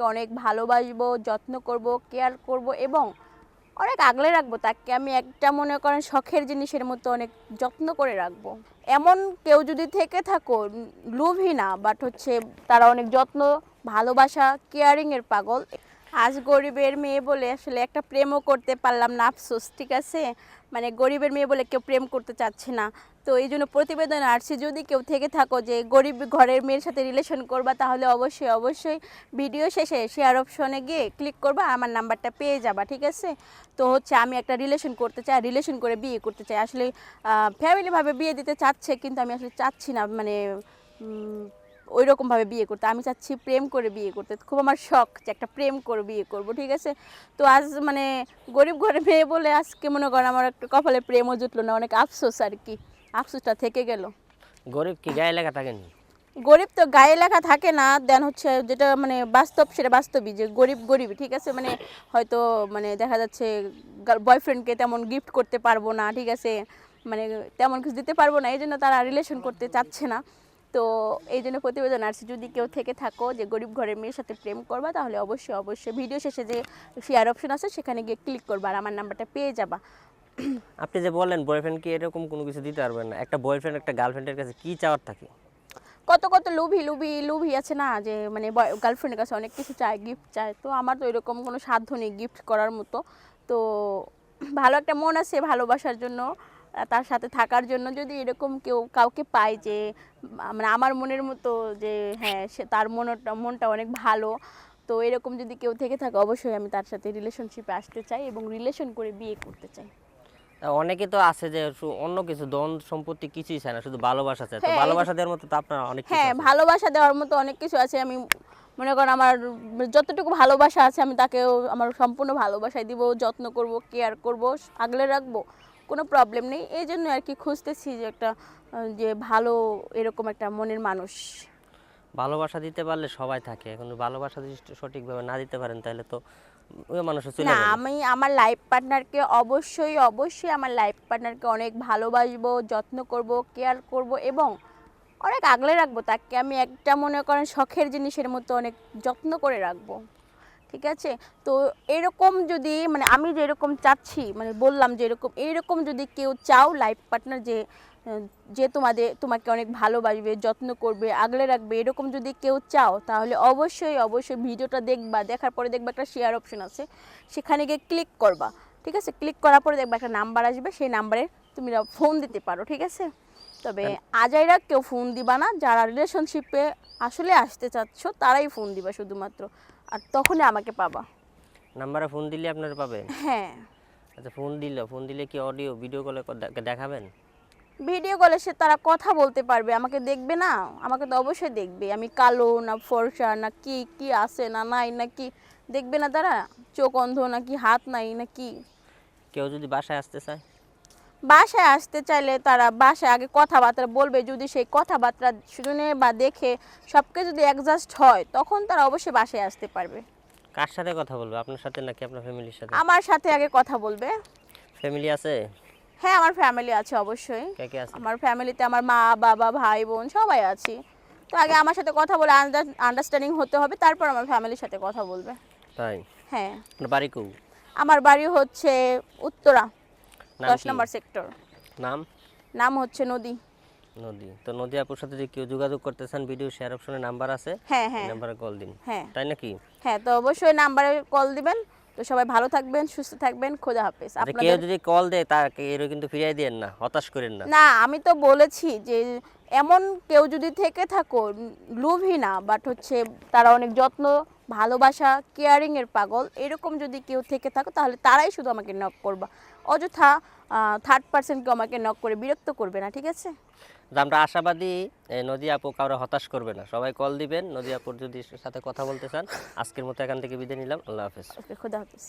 তাকে অনেক ভালোবাসবো, যত্ন করব, কেয়ার করব এবং অনেক আগলে রাখবো তাকে। আমি একটা মনে করেন শখের জিনিসের মতো অনেক যত্ন করে রাখবো। এমন কেউ যদি থেকে থাকো, লোভী না, বাট হচ্ছে তারা অনেক যত্ন, ভালোবাসা, কেয়ারিংয়ের পাগল। আজ গরিবের মেয়ে বলে আসলে একটা প্রেমও করতে পারলাম না, আফসোস। ঠিক আছে, মানে গরিবের মেয়ে বলে কেউ প্রেম করতে চাচ্ছে না। তো এই জন্য প্রতিবেদন আসছে, যদি কেউ থেকে থাকো যে গরিব ঘরের মেয়ের সাথে রিলেশন করবা, তাহলে অবশ্যই অবশ্যই ভিডিও শেষে শেয়ার অপশনে গিয়ে ক্লিক করবা, আমার নাম্বারটা পেয়ে যাবা। ঠিক আছে, তো হচ্ছে আমি একটা রিলেশন করতে চাই, রিলেশন করে বিয়ে করতে চাই। আসলে ফ্যামিলিভাবে বিয়ে দিতে চাচ্ছে, কিন্তু আমি আসলে চাচ্ছি না মানে ওই রকমভাবে বিয়ে করতে। আমি চাচ্ছি প্রেম করে বিয়ে করতে, খুব আমার শখ যে একটা প্রেম করে বিয়ে করব। ঠিক আছে, তো আজ মানে গরিব ঘরে মেয়ে বলে আজকে মনে করেন আমার একটা কপালে প্রেমও জুটলো না, অনেক আফসোস আর কি, আফসোসটা থেকে গেল। গরিব কি গায়ে লেখা থাকেনি? গরিব তো গায়ে লেখা থাকে না, দেন হচ্ছে যেটা মানে বাস্তব সেটা বাস্তবই, যে গরিব গরিবই। ঠিক আছে, মানে হয়তো মানে দেখা যাচ্ছে বয়ফ্রেন্ডকে তেমন গিফট করতে পারবো না, ঠিক আছে, মানে তেমন কিছু দিতে পারবো না, এই জন্য তারা রিলেশন করতে চাচ্ছে না। তো এই জন্য প্রতিবেদন আসছে, যদি কেউ থেকে থাকো যে গরিব ঘরের মেয়ের সাথে প্রেম করবা, তাহলে অবশ্যই অবশ্যই ভিডিও শেষে যে শেয়ার অপশন আছে সেখানে গিয়ে ক্লিক করবা, আর আমার নাম্বারটা পেয়ে যাবা। আপনি যে বললেন বয়ফ্রেন্ডকে এরকম কোনো কিছু দিতে পারবেন না, একটা বয়ফ্রেন্ড একটা গার্লফ্রেন্ডের কাছে কি চাওয়ার থাকে? কত কত লুভি লুভি লুভি আছে না, যে মানে গার্লফ্রেন্ডের কাছে অনেক কিছু চায়, গিফট চায়। তো আমার তো এরকম কোনো সাধ্য নেই গিফট করার মতো। তো ভালো একটা মন আছে ভালোবাসার জন্য, তার সাথে থাকার জন্য। যদি এরকম কেউ কাউকে পায় যে মানে আমার মনের মতো, যে হ্যাঁ সে তার মনটা অনেক ভালো, তো এরকম যদি কেউ থেকে থাকে, অবশ্যই আমি তার সাথে রিলেশনশিপে আসতে চাই এবং রিলেশন করে বিয়ে করতে চাই। অনেকে তো আছে যে অন্য কিছু ধন সম্পত্তি কিছুই চায় না, শুধু ভালোবাসা চায়। তো হ্যাঁ ভালোবাসা দেওয়ার মতো তো আপনার অনেক কিছু হ্যাঁ, আছে। ভালোবাসা দেওয়ার মতো অনেক কিছু আছে। আমি মনে করেন আমার যতটুকু ভালোবাসা আছে, আমি তাকেও আমার সম্পূর্ণ ভালোবাসায় দিব, যত্ন করব, কেয়ার করব, আগলে রাখবো, কোনো প্রবলেম নেই। এই জন্য আর কি খুঁজতেছি যে একটা যে ভালো এরকম একটা মনের মানুষ। ভালোবাসা দিতে পারলে সবাই থাকে, এখন ভালোবাসা যদি সঠিকভাবে না দিতে পারেন তাহলে তো ওই মানুষও চলে না, যাবে। আমি আমার লাইফ পার্টনারকে অবশ্যই অবশ্যই আমার লাইফ পার্টনারকে অনেক ভালোবাসবো, যত্ন করব, কেয়ার করব এবং অনেক আগলে রাখবো তাকে। আমি একটা মনে করেন শখের জিনিসের মতো অনেক যত্ন করে রাখবো। ঠিক আছে, তো এরকম যদি মানে আমি যেরকম চাচ্ছি, মানে বললাম যে এরকম যদি কেউ চাও লাইফ পার্টনার, যে যে তোমাকে অনেক ভালোবাসবে, যত্ন করবে, আগলে রাখবে, এরকম যদি কেউ চাও, তাহলে অবশ্যই অবশ্যই ভিডিওটা দেখবা, দেখার পরে দেখবা একটা শেয়ার অপশন আছে, সেখানে গিয়ে ক্লিক করবা। ঠিক আছে, ক্লিক করার পরে দেখবা একটা নাম্বার আসবে, সেই নাম্বারে তুমি ফোন দিতে পারো। ঠিক আছে, তবে আজাইরা কেউ ফোন দিবা না, যারা রিলেশনশিপে আসলে আসতে চাচ্ছ তারাই ফোন দিবা শুধুমাত্র, আর তখনই আমাকে পাবা। নাম্বারে ফোন দিলে আপনারা পাবেন? হ্যাঁ, আচ্ছা, ফোন দিলে কি অডিও ভিডিও কলে দেখাবেন? ভিডিও কলে সে তারা কথা বলতে পারবে, আমাকে দেখবে না? আমাকে তো অবশ্যই দেখবে, আমি কালো না ফর্সা না কি কি আছে না নাই না কি দেখবে না তারা? চোখ অন্ধ নাকি, হাত নাই নাকি? কেউ যদি বাসায় আসতে চায়? বাসায় আসতে চাইলে তারা বাসায় আগে কথাবার্তা বলবে, যদি সেই কথাবার্তা শুনে বা দেখে সব কিছু যদি অ্যাডজাস্ট হয়, তখন তারা অবশ্যই বাসায় আসতে পারবে। কার সাথে কথা বলবে, আপনার সাথে নাকি আপনার ফ্যামিলির সাথে? আমার সাথে আগে কথা বলবে। ফ্যামিলি আছে? হ্যাঁ, আমার ফ্যামিলি আছে অবশ্যই। কে কে আছে? আমার ফ্যামিলিতে আমার মা বাবা ভাই বোন সবাই আছি। তো আগে আমার সাথে কথা বলে আন্ডারস্ট্যান্ডিং হতে হবে, তারপর আমার ফ্যামিলির সাথে কথা বলবে। তাই? হ্যাঁ, আপনার বাড়ি কো? আমার বাড়ি হচ্ছে উত্তরা, নাম 10 কি? নম্বর সেক্টর। নাম? নাম হচ্ছে নদী। নদী। তো নদী আপুর সাথে যদি কেউ যোগাযোগ করতে চান, ভিডিও শেয়ার অপশনে নাম্বার আছে, হ্যাঁ এই হ্যাঁ নাম্বারে কল দিন। হ্যাঁ তাই নাকি? হ্যাঁ, তো অবশ্যই নাম্বারে কল দিবেন। তো সবাই ভালো থাকবেন, সুস্থ থাকবেন, খোদা হাফেজ। আচ্ছা, কেউ যদি কল দেয় তাকে এর কিন্তু ফিরিয়ে দিয়েন না, হতাশ করেন না। না, আমি তো বলেছি যে এমন কেউ যদি থেকে থাকো, লোভী না, বাট হচ্ছে তারা অনেক যত্ন, ভালোবাসা, কেয়ারিংয়ের পাগল, এরকম যদি কেউ থেকে থাকো, তাহলে তারাই শুধু আমাকে নক করবা। অযথা থার্ড পার্সনকে আমাকে নক করে বিরক্ত করবে না। ঠিক আছে, তো আমরা আশাবাদী নদী আপু কারো হতাশ করবে না, সবাই কল দিবেন। নদী আপুর যদি সাথে কথা বলতে চান, আজকের মতো এখান থেকে বিদায় নিলাম। আল্লাহ হাফেজ। ওকে, খোদা হাফেজ।